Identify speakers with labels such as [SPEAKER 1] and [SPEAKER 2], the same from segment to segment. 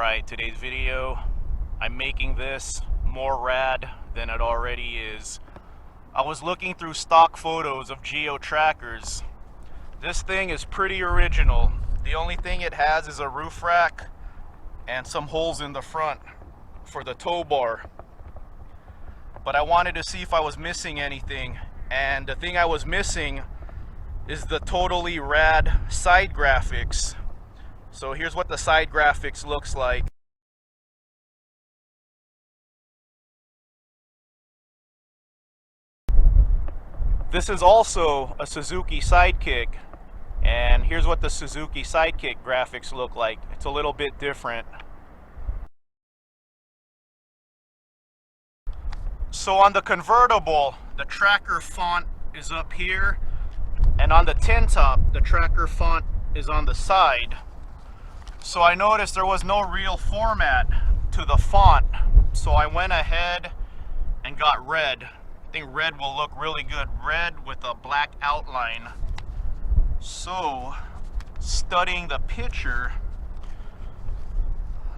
[SPEAKER 1] Alright, today's video, I'm making this more rad than it already is. I was looking through stock photos of Geo Trackers. This thing is pretty original. The only thing it has is a roof rack and some holes in the front for the tow bar. But I wanted to see if I was missing anything, and the thing I was missing is the totally rad side graphics. So here's what the side graphics looks like. This is also a Suzuki Sidekick, and here's what the Suzuki Sidekick graphics look like. It's a little bit different. So on the convertible, the Tracker font is up here, and on the tin top, the Tracker font is on the side. So I noticed there was no real format to the font, so I went ahead and got red. I think red will look really good, red with a black outline. So, studying the picture,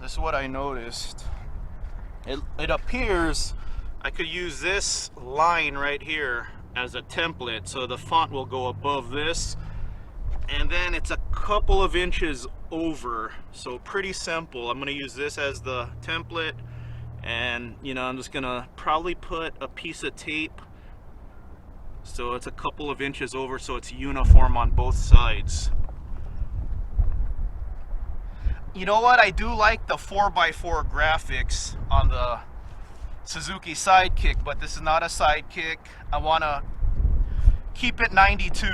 [SPEAKER 1] this is what I noticed. It appears I could use this line right here as a template, so the font will go above this, and then it's a couple of inches over, so pretty simple. I'm going to use this as the template, and I'm just going to probably put a piece of tape so it's a couple of inches over, so it's uniform on both sides. You know what, I do like the 4x4 graphics on the Suzuki Sidekick, but this is not a Sidekick. I want to keep it 92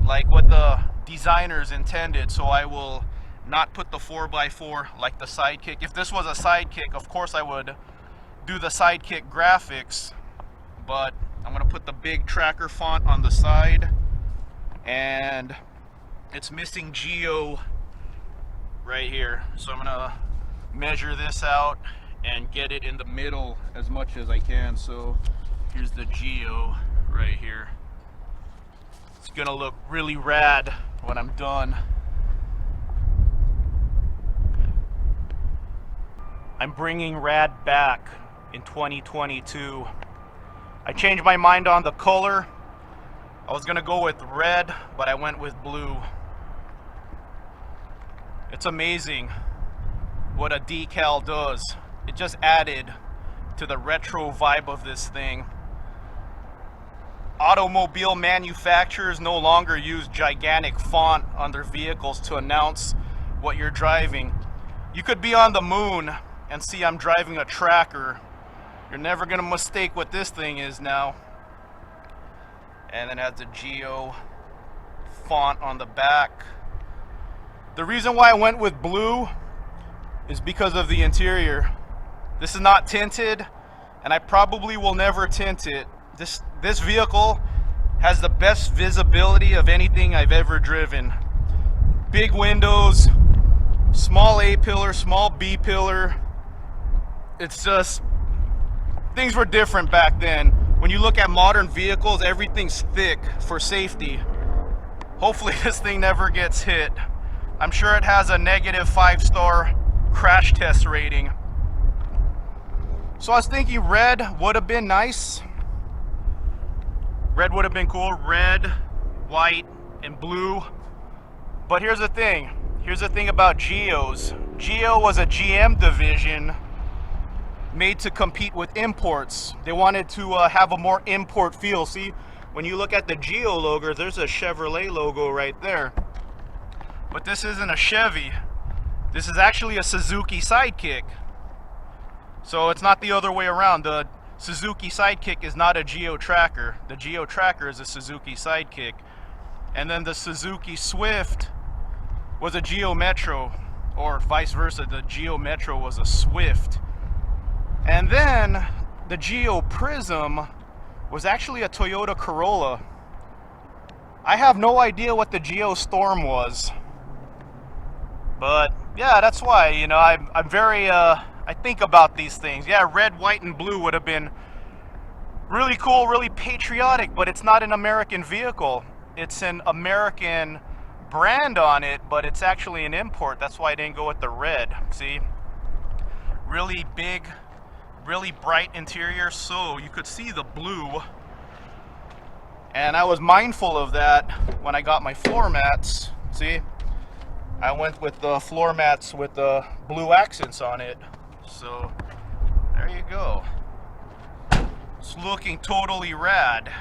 [SPEAKER 1] like what the designers intended, so I will not put the 4x4 like the Sidekick. If this was a Sidekick, of course I would do the Sidekick graphics, but I'm going to put the big Tracker font on the side, and it's missing Geo right here, so I'm going to measure this out and get it in the middle as much as I can. So here's the Geo right here. It's going to look really rad when I'm done. I'm bringing rad back in 2022. I changed my mind on the color. I was gonna go with red, but I went with blue. It's amazing what a decal does. It just added to the retro vibe of this thing. Automobile manufacturers no longer use gigantic font on their vehicles to announce what you're driving. You could be on the moon and see I'm driving a Tracker. You're never gonna mistake what this thing is now. And then it has the Geo font on the back. The reason why I went with blue is because of the interior. This is not tinted, and I probably will never tint it. This vehicle has the best visibility of anything I've ever driven. Big windows, small A pillar, small B pillar. It's just, things were different back then. When you look at modern vehicles, everything's thick for safety. Hopefully this thing never gets hit. I'm sure it has a negative 5-star crash test rating. So I was thinking red would have been nice. Red would have been cool. Red, white, and blue. But here's the thing. Here's the thing about Geos. Geo was a GM division made to compete with imports. They wanted to have a more import feel. See, when you look at the Geo logo, there's a Chevrolet logo right there. But this isn't a Chevy. This is actually a Suzuki Sidekick. So it's not the other way around. The Suzuki Sidekick is not a Geo Tracker. The Geo Tracker is a Suzuki Sidekick. And then the Suzuki Swift was a Geo Metro, or vice versa. The Geo Metro was a Swift. And then the Geo Prism was actually a Toyota Corolla. I have no idea what the Geo Storm was. But yeah, that's why, I'm very, I think about these things. Yeah, red, white, and blue would have been really cool, really patriotic, but it's not an American vehicle. It's an American brand on it, but it's actually an import. That's why I didn't go with the red. See, really big, really bright interior, so you could see the blue. And I was mindful of that when I got my floor mats. See, I went with the floor mats with the blue accents on it. So there you go. It's looking totally rad.